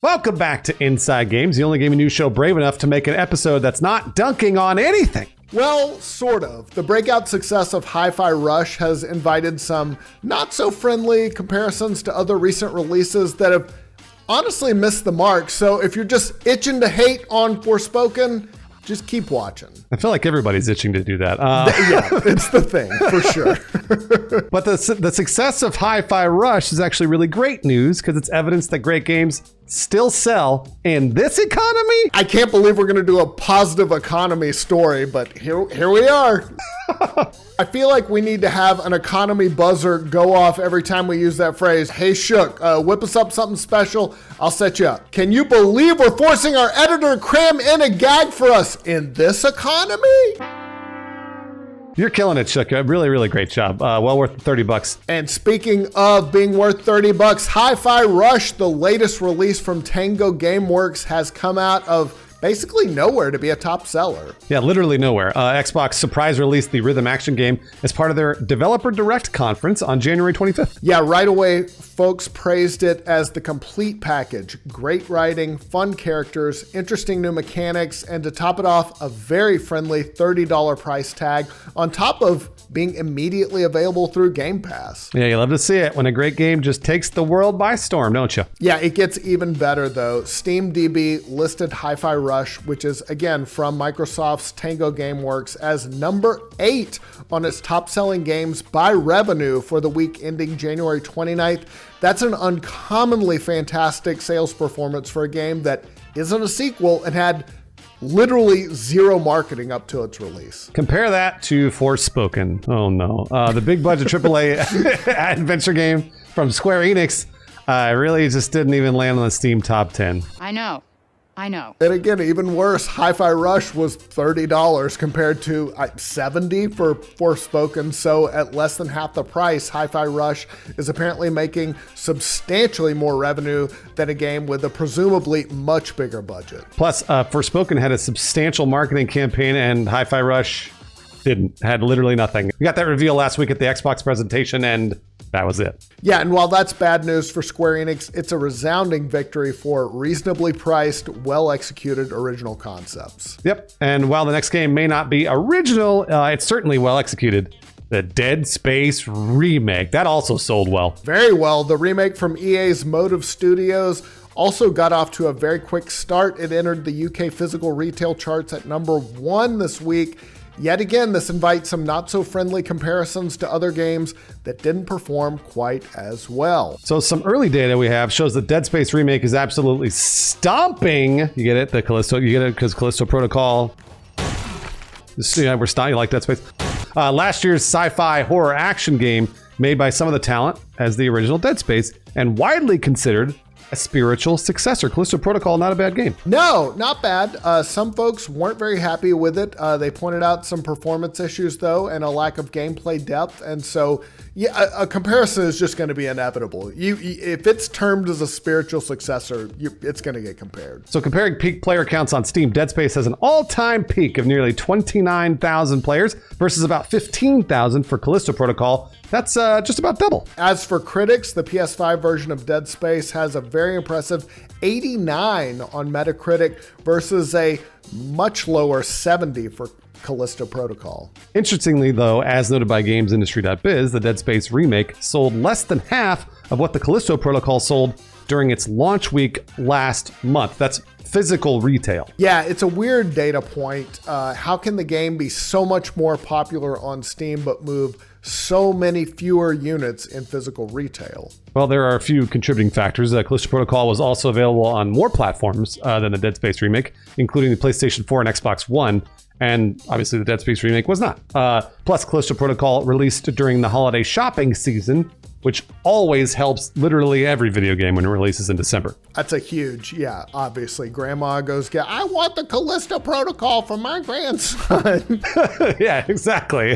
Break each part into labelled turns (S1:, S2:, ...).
S1: Welcome back to Inside Games, the only gaming news show brave enough to make an episode that's not dunking on anything.
S2: Well, sort of. The breakout success of Hi-Fi Rush has invited some not-so-friendly comparisons to other recent releases that have honestly missed the mark. So if you're just itching to hate on Forspoken, just keep watching.
S1: I feel like everybody's itching to do that.
S2: Yeah, it's the thing, for sure.
S1: But the success of Hi-Fi Rush is actually really great news because it's evidence that great games still sell in this economy.
S2: I can't believe we're going to do a positive economy story, but here we are. I feel like we need to have an economy buzzer go off every time we use that phrase. Hey, Shook, whip us up something special. I'll set you up. Can you believe we're forcing our editor to cram in a gag for us in this economy?
S1: You're killing it, Shook. Really, really great job. Well worth $30.
S2: And speaking of being worth $30, Hi-Fi Rush, the latest release from Tango Gameworks, has come out of basically nowhere to be a top seller.
S1: Yeah, literally nowhere. Xbox surprise released the rhythm action game as part of their Developer Direct conference on January 25th.
S2: Yeah, right away, folks praised it as the complete package. Great writing, fun characters, interesting new mechanics, and to top it off, a very friendly $30 price tag on top of being immediately available through Game Pass.
S1: Yeah, you love to see it when a great game just takes the world by storm, don't you?
S2: Yeah, it gets even better though. SteamDB listed Hi-Fi Rush, which is again from Microsoft's Tango Gameworks, as number 8 on its top-selling games by revenue for the week ending January 29th. That's an uncommonly fantastic sales performance for a game that isn't a sequel and had literally zero marketing up to its release.
S1: Compare that to Forspoken. Oh no. The big budget AAA adventure game from Square Enix really just didn't even land on the Steam top 10.
S3: I know.
S2: And again, even worse, Hi-Fi Rush was $30 compared to $70 for Forspoken. So at less than half the price, Hi-Fi Rush is apparently making substantially more revenue than a game with a presumably much bigger budget.
S1: Plus, Forspoken had a substantial marketing campaign and Hi-Fi Rush had literally nothing. We got that reveal last week at the Xbox presentation and that was it.
S2: Yeah, and while that's bad news for Square Enix, it's a resounding victory for reasonably priced, well-executed original concepts.
S1: Yep, and while the next game may not be original, it's certainly well-executed. The Dead Space remake, that also sold well.
S2: Very well. The remake from EA's Motive Studios also got off to a very quick start. It entered the UK physical retail charts at number 1 this week. Yet again, this invites some not-so-friendly comparisons to other games that didn't perform quite as well.
S1: So some early data we have shows that Dead Space Remake is absolutely stomping. You get it? You get it because Callisto Protocol. We're stomping like Dead Space. Last year's sci-fi horror action game made by some of the talent as the original Dead Space and widely considered a spiritual successor. Callisto Protocol, not a bad game.
S2: No, not bad. Some folks weren't very happy with it. They pointed out some performance issues, though, and a lack of gameplay depth. And so, yeah, a comparison is just going to be inevitable. If it's termed as a spiritual successor, it's going to get compared.
S1: So comparing peak player counts on Steam, Dead Space has an all-time peak of nearly 29,000 players versus about 15,000 for Callisto Protocol. That's just about double.
S2: As for critics, the PS5 version of Dead Space has a very impressive 89 on Metacritic versus a much lower 70 for Callisto Protocol.
S1: Interestingly, though, as noted by GamesIndustry.biz, the Dead Space remake sold less than half of what the Callisto Protocol sold during its launch week last month. That's physical retail.
S2: Yeah, it's a weird data point. How can the game be so much more popular on Steam but move so many fewer units in physical retail?
S1: Well, there are a few contributing factors. Callisto Protocol was also available on more platforms than the Dead Space remake, including the PlayStation 4 and Xbox One, and obviously the Dead Space remake was not. Plus, Callisto Protocol released during the holiday shopping season, which always helps literally every video game when it releases in December.
S2: That's a huge, yeah, obviously. Grandma goes, I want the Callisto Protocol for my grandson.
S1: Yeah, exactly.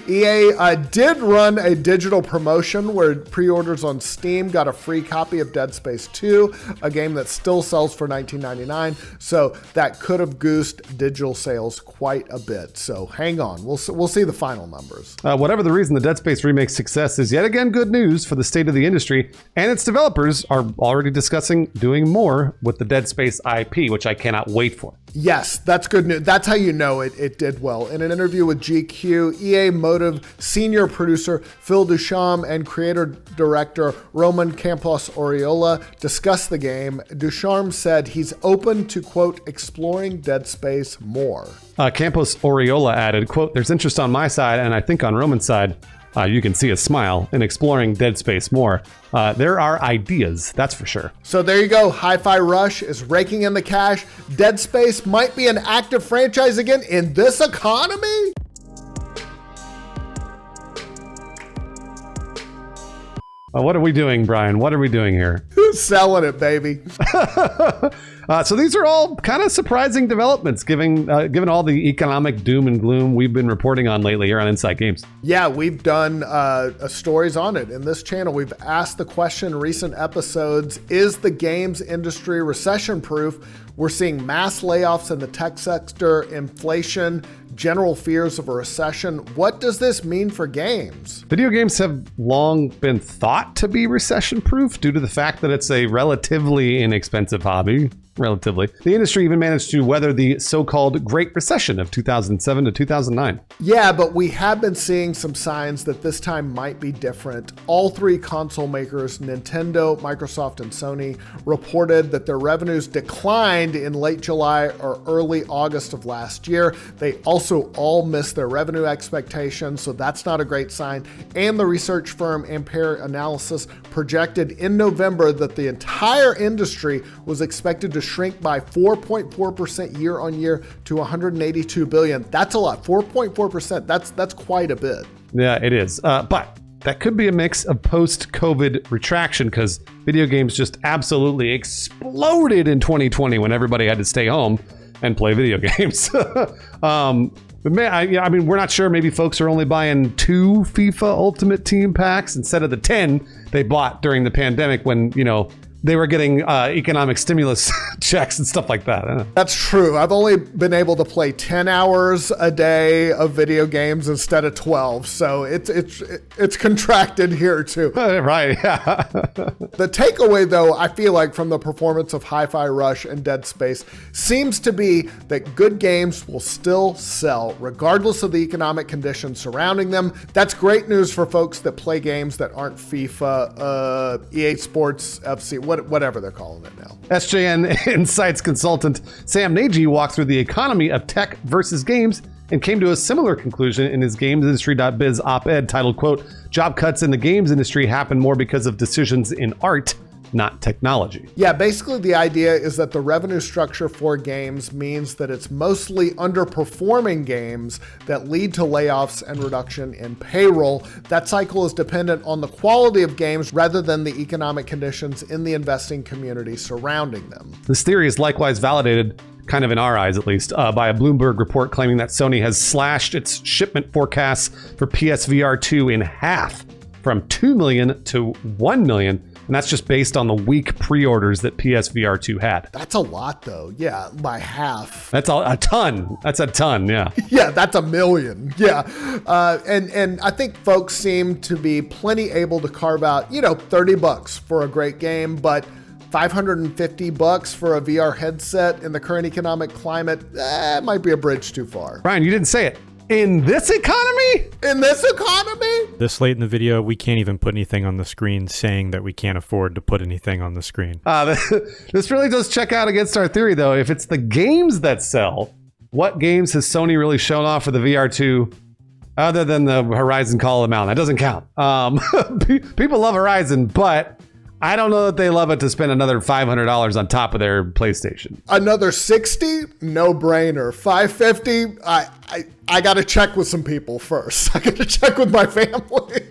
S2: EA did run a digital promotion where pre-orders on Steam got a free copy of Dead Space 2, a game that still sells for $19.99. So that could have goosed digital sales quite a bit. So hang on, we'll see the final numbers.
S1: Whatever the reason, the Dead Space remake's success is yet again good news news for the state of the industry, and its developers are already discussing doing more with the Dead Space IP, which I cannot wait for.
S2: Yes, that's good news. That's how you know it did well. In an interview with GQ, EA Motive senior producer Phil Ducharme and creator director Roman Campos Oriola discussed the game. Ducharme said he's open to, quote, exploring Dead Space more.
S1: Campos Oriola added, quote, there's interest on my side, and I think on Roman's side, you can see a smile in exploring Dead Space more. There are ideas, that's for sure.
S2: So there you go. Hi-Fi Rush is raking in the cash. Dead Space might be an active franchise again in this economy.
S1: What are we doing, Brian? What are we doing here?
S2: Selling it, baby.
S1: So these are all kind of surprising developments, given all the economic doom and gloom we've been reporting on lately here on Inside Games.
S2: Yeah, we've done stories on it in this channel. We've asked the question in recent episodes, is the games industry recession-proof? We're seeing mass layoffs in the tech sector, inflation, general fears of a recession. What does this mean for games?
S1: Video games have long been thought to be recession-proof due to the fact that it's a relatively inexpensive hobby. Relatively. The industry even managed to weather the so-called Great Recession of 2007 to 2009.
S2: Yeah, but we have been seeing some signs that this time might be different. All three console makers, Nintendo, Microsoft, and Sony, reported that their revenues declined in late July or early August of last year. They also all missed their revenue expectations, so that's not a great sign. And the research firm Ampere Analysis projected in November that the entire industry was expected to shrink by 4.4% year on year to 182 billion. That's a lot. 4.4%. That's quite a bit.
S1: Yeah, it is. But that could be a mix of post-COVID retraction because video games just absolutely exploded in 2020 when everybody had to stay home and play video games. But I mean, we're not sure. Maybe folks are only buying 2 FIFA Ultimate Team packs instead of the 10 they bought during the pandemic when, they were getting economic stimulus checks and stuff like that.
S2: That's true. I've only been able to play 10 hours a day of video games instead of 12. So it's contracted here too.
S1: Right, yeah.
S2: The takeaway though, I feel like from the performance of Hi-Fi Rush and Dead Space seems to be that good games will still sell regardless of the economic conditions surrounding them. That's great news for folks that play games that aren't FIFA, EA Sports, FC, whatever they're calling it now.
S1: SJN Insights consultant Sam Nagy walked through the economy of tech versus games and came to a similar conclusion in his gamesindustry.biz op-ed titled, quote, job cuts in the games industry happen more because of decisions in art, not technology.
S2: Yeah, basically the idea is that the revenue structure for games means that it's mostly underperforming games that lead to layoffs and reduction in payroll. That cycle is dependent on the quality of games rather than the economic conditions in the investing community surrounding them.
S1: This theory is likewise validated, kind of in our eyes at least, by a Bloomberg report claiming that Sony has slashed its shipment forecasts for PSVR 2 in half, from 2 million to 1 million. And that's just based on the weak pre-orders that PSVR 2 had.
S2: That's a lot though. Yeah, by half.
S1: That's a ton. That's a ton, yeah.
S2: Yeah, that's a million. Yeah. And I think folks seem to be plenty able to carve out, $30 for a great game, but $550 for a VR headset in the current economic climate, might be a bridge too far.
S1: Brian, you didn't say it. In this economy?
S2: In this economy?
S3: This late in the video, we can't even put anything on the screen saying that we can't afford to put anything on the screen.
S1: This really does check out against our theory, though. If it's the games that sell, what games has Sony really shown off for the VR2 other than the Horizon Call of the Mountain? That doesn't count. People love Horizon, but I don't know that they love it to spend another $500 on top of their PlayStation.
S2: Another 60? No brainer. 550? I got to check with some people first. I got to check with my family.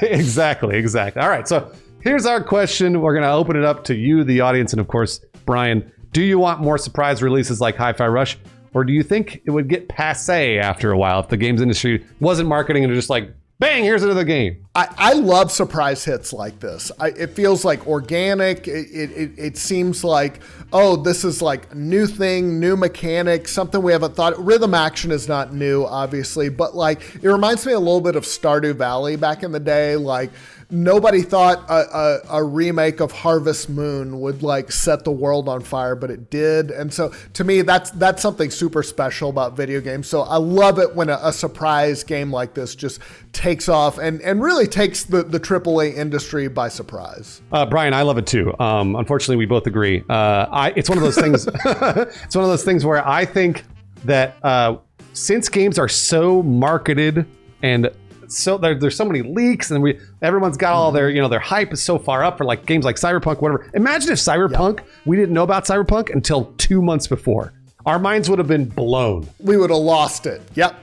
S1: Exactly. All right. So here's our question. We're going to open it up to you, the audience, and of course, Brian. Do you want more surprise releases like Hi-Fi Rush? Or do you think it would get passé after a while if the games industry wasn't marketing and just like Bang, here's another game.
S2: I love surprise hits like this. It feels like organic. It seems like, oh, this is like a new thing, new mechanic, something we haven't thought. Rhythm action is not new, obviously, but like it reminds me a little bit of Stardew Valley back in the day. Like nobody thought a remake of Harvest Moon would like set the world on fire, but it did. And so to me, that's something super special about video games. So I love it when a surprise game like this just takes off and really takes the AAA industry by surprise.
S1: Brian, I love it too. Unfortunately, we both agree. It's one of those things. It's one of those things where I think that since games are so marketed and so there's so many leaks and everyone's got all their hype is so far up for like games like Cyberpunk, whatever. Imagine if Cyberpunk, we didn't know about Cyberpunk until 2 months before. Our minds would have been blown.
S2: We would have lost it. Yep.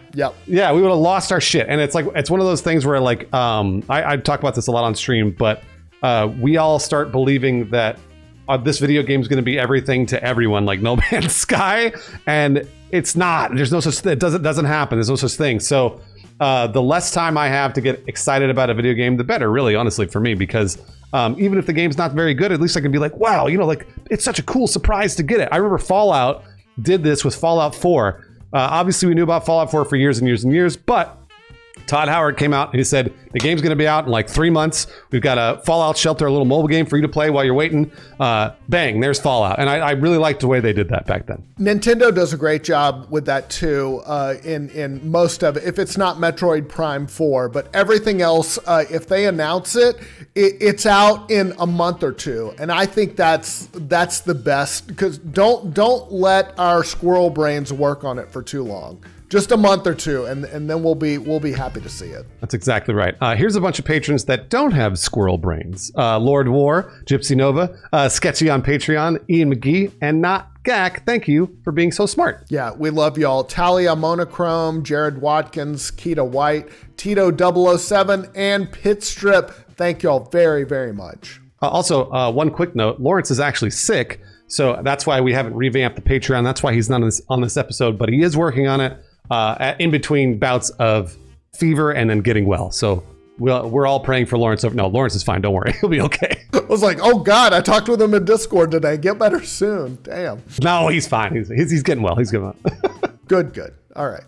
S1: Yeah, we would have lost our shit. And it's like, it's one of those things where like, I talk about this a lot on stream, but we all start believing that this video game is going to be everything to everyone, like No Man's Sky. And it's not. There's no such thing. It doesn't happen. There's no such thing. So the less time I have to get excited about a video game, the better, really, honestly, for me, because even if the game's not very good, at least I can be like, wow, like it's such a cool surprise to get it. I remember Fallout did this with Fallout 4. Obviously, we knew about Fallout 4 for years and years and years, but Todd Howard came out and he said, the game's going to be out in like 3 months. We've got a Fallout Shelter, a little mobile game for you to play while you're waiting. Bang, there's Fallout. And I really liked the way they did that back then.
S2: Nintendo does a great job with that too, in most of it. If it's not Metroid Prime 4, but everything else, if they announce it, it's out in a month or two. And I think that's the best, because don't let our squirrel brains work on it for too long. Just a month or two, and then we'll be happy to see it.
S1: That's exactly right. Here's a bunch of patrons that don't have squirrel brains. Lord War, Gypsy Nova, Sketchy on Patreon, Ian McGee, and Not Gak. Thank you for being so smart.
S2: Yeah, we love y'all. Talia Monochrome, Jared Watkins, Keita White, Tito 007, and Pitstrip. Thank y'all very, very much.
S1: Also, one quick note. Lawrence is actually sick, so that's why we haven't revamped the Patreon. That's why he's not on this episode, but he is working on it. In between bouts of fever and then getting well. So we're all praying for Lawrence. No, Lawrence is fine. Don't worry. He'll be okay.
S2: I was like, oh God, I talked with him in Discord today. Get better soon. Damn.
S1: No, he's fine. He's getting well. He's getting well.
S2: Good. All right.